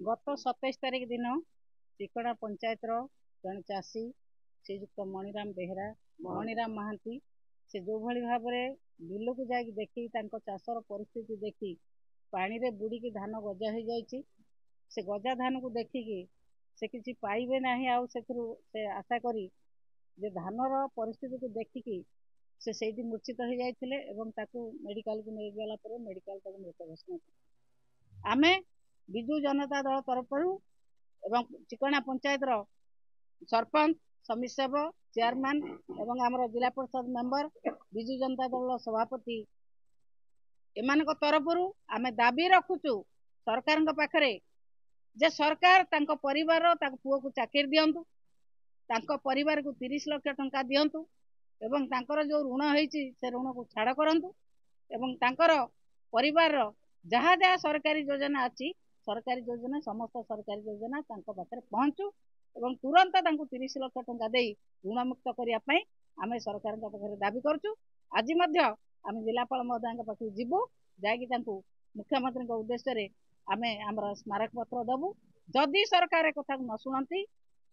गत 27 तारीख दिन चिकड़ा पंचायत जन चाषी श्रीजुक्त मणिराम बेहरा मणिराम महांती से जो भली भाव में बिल को जाकि देखी चाषर परिस्थिति देखी पानी रे बुड़ी धान गजा हो जाइए से गजा धान को देखिकी से किसी पाइबे ना से आशा करी जे धानर परिस्थिति को देखिकी से ସେଇଠି ମୂର୍ଚ୍ଛିତ ହୋଇଯାଇଥିଲେ ଏବଂ ତାକୁ ମେଡିକାଲକୁ ନେଇଗଲା ପରେ ମେଡିକାଲ ତାକୁ ମୃତ ଘୋଷଣା କଲା। ଆମେ ବିଜୁ जनता दल तरफରୁ ଏବଂ ଚିକଣା ପଞ୍ଚାୟତର सरपंच समिति सेवक चेयरमैन एवं आमर जिला परिषद मेंबर विजु जनता दल सभापति एमानक तरफରୁ आमे दाबी रखुचु सरकार पाखरे जे सरकार तांको परिवार ताको पुओ को चाकरी दियंतु तांको परिवार को 30 लाख टंका दियंतु एवं तांकर जो ऋण होईची से ऋण को छाड़ करंतु एवं तांकर परिवार जहाँ जहाँ सरकारी योजना अच्छी सरकारी योजना समस्त सरकारी योजना तांको पाखरे पहुंचू एवं तुरंत तांको 30 लाख टंका दे ऋण मुक्त करिया पई आमे सरकार पाखरे दाबी करचु। आज मध्य आमे जिलापाल महोदय पाखु जीवु जाकि तांको मुख्यमंत्री उद्देश्य रे आमे हमर स्मारक पत्र दबु जदि सरकार कथा न शुणती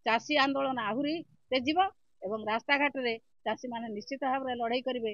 चाषी आंदोलन आहुरी तेजिब एवं रास्ता घाट रे चाषी माने निश्चित भाव में लड़ाई करेंगे।